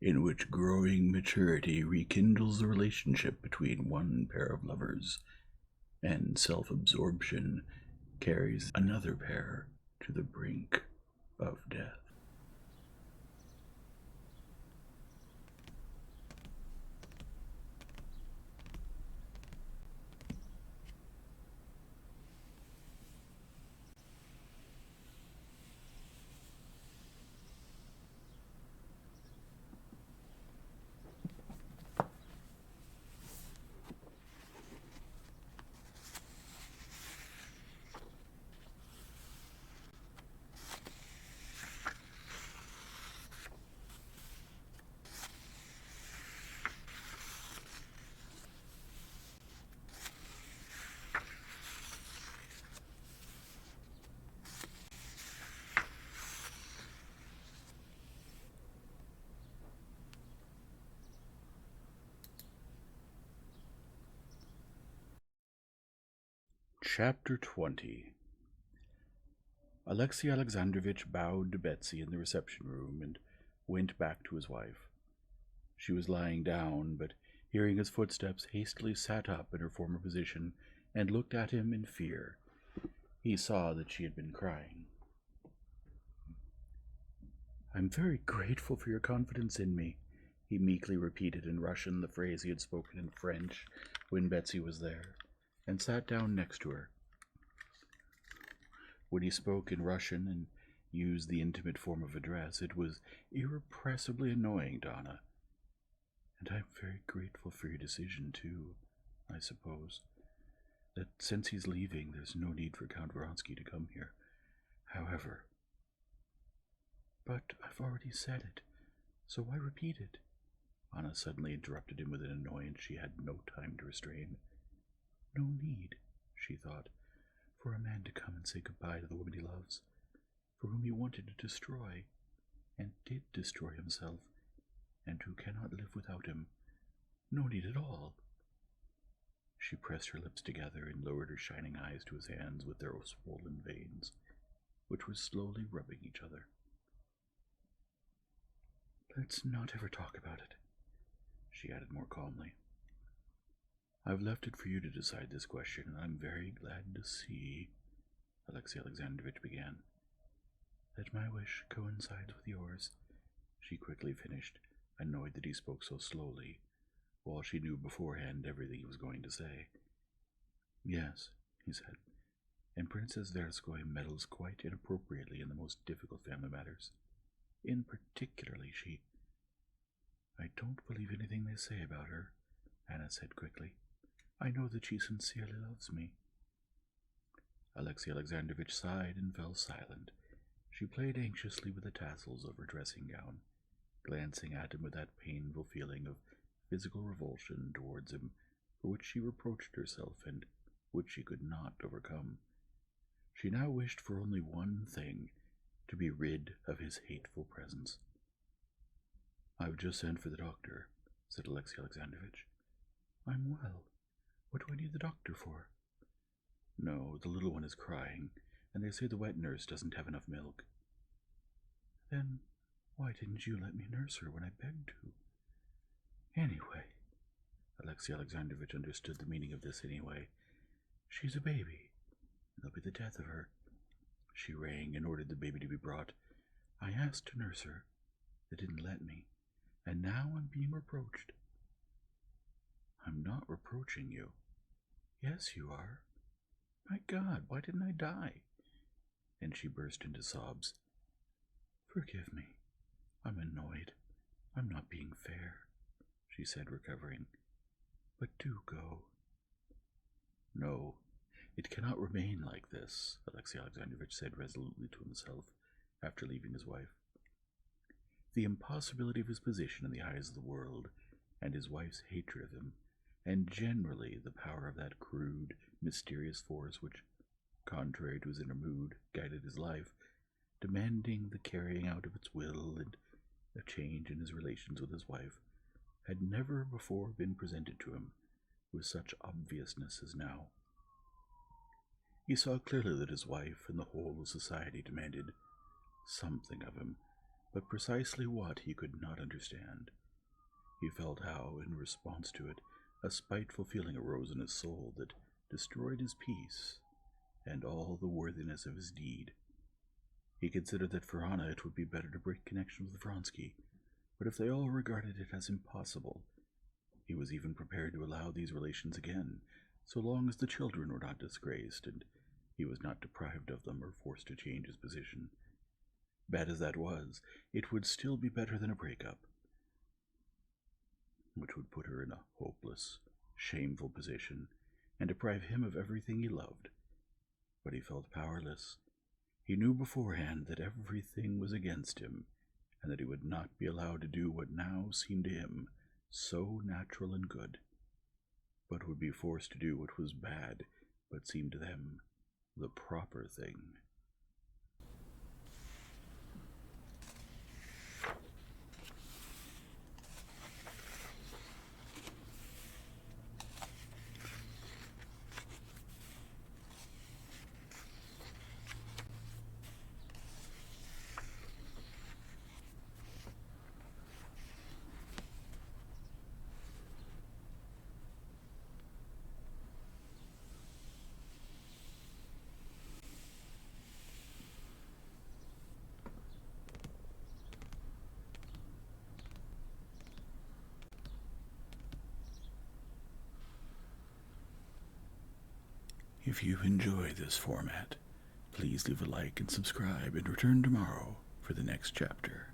in which growing maturity rekindles the relationship between one pair of lovers, and self-absorption carries another pair to the brink of death. Chapter 20. Alexey Alexandrovitch bowed to Betsy in the reception room and went back to his wife. She was lying down, but hearing his footsteps, hastily sat up in her former position and looked at him in fear. He saw that she had been crying. "I'm very grateful for your confidence in me," he meekly repeated in Russian the phrase he had spoken in French when Betsy was there, and sat down next to her. When he spoke in Russian and used the intimate form of address, it was irrepressibly annoying to Anna. "And I'm very grateful for your decision, too, I suppose, that since he's leaving, there's no need for Count Vronsky to come here. However—" "But I've already said it, so why repeat it?" Anna suddenly interrupted him with an annoyance she had no time to restrain. No need, she thought, for a man to come and say goodbye to the woman he loves, for whom he wanted to destroy, and did destroy himself, and who cannot live without him. No need at all. She pressed her lips together and lowered her shining eyes to his hands with their swollen veins, which were slowly rubbing each other. "Let's not ever talk about it," she added more calmly. "I've left it for you to decide this question, and I'm very glad to see," Alexey Alexandrovitch began, "that my wish coincides with yours," she quickly finished, annoyed that he spoke so slowly, while she knew beforehand everything he was going to say. "Yes," he said, "and Princess Tverskoy meddles quite inappropriately in the most difficult family matters. In particularly she—" "I don't believe anything they say about her," Anna said quickly. "I know that she sincerely loves me." Alexey Alexandrovitch sighed and fell silent. She played anxiously with the tassels of her dressing gown, glancing at him with that painful feeling of physical revulsion towards him for which she reproached herself and which she could not overcome. She now wished for only one thing, to be rid of his hateful presence. "I've just sent for the doctor," said Alexey Alexandrovitch. "I'm well. What do I need the doctor for?" "No, the little one is crying, and they say the wet nurse doesn't have enough milk." "Then why didn't you let me nurse her when I begged to?" "Anyway," Alexey Alexandrovitch understood the meaning of this anyway, "she's a baby, and there'll be the death of her." She rang and ordered the baby to be brought. "I asked to nurse her. They didn't let me, and now I'm being reproached." "I'm not reproaching you." "Yes, you are. My God, why didn't I die?" And she burst into sobs. "Forgive me. I'm annoyed. I'm not being fair," she said, recovering. "But do go." "No, it cannot remain like this," Alexey Alexandrovitch said resolutely to himself after leaving his wife. The impossibility of his position in the eyes of the world, and his wife's hatred of him, and generally the power of that crude, mysterious force which, contrary to his inner mood, guided his life, demanding the carrying out of its will and a change in his relations with his wife, had never before been presented to him with such obviousness as now. He saw clearly that his wife and the whole of society demanded something of him, but precisely what he could not understand. He felt how, in response to it, a spiteful feeling arose in his soul that destroyed his peace and all the worthiness of his deed. He considered that for Anna it would be better to break connection with Vronsky, but if they all regarded it as impossible, he was even prepared to allow these relations again, so long as the children were not disgraced and he was not deprived of them or forced to change his position. Bad as that was, it would still be better than a breakup, which would put her in a hopeless, shameful position and deprive him of everything he loved. But he felt powerless. He knew beforehand that everything was against him, and that he would not be allowed to do what now seemed to him so natural and good, but would be forced to do what was bad, but seemed to them the proper thing. If you enjoy this format, please leave a like and subscribe and return tomorrow for the next chapter.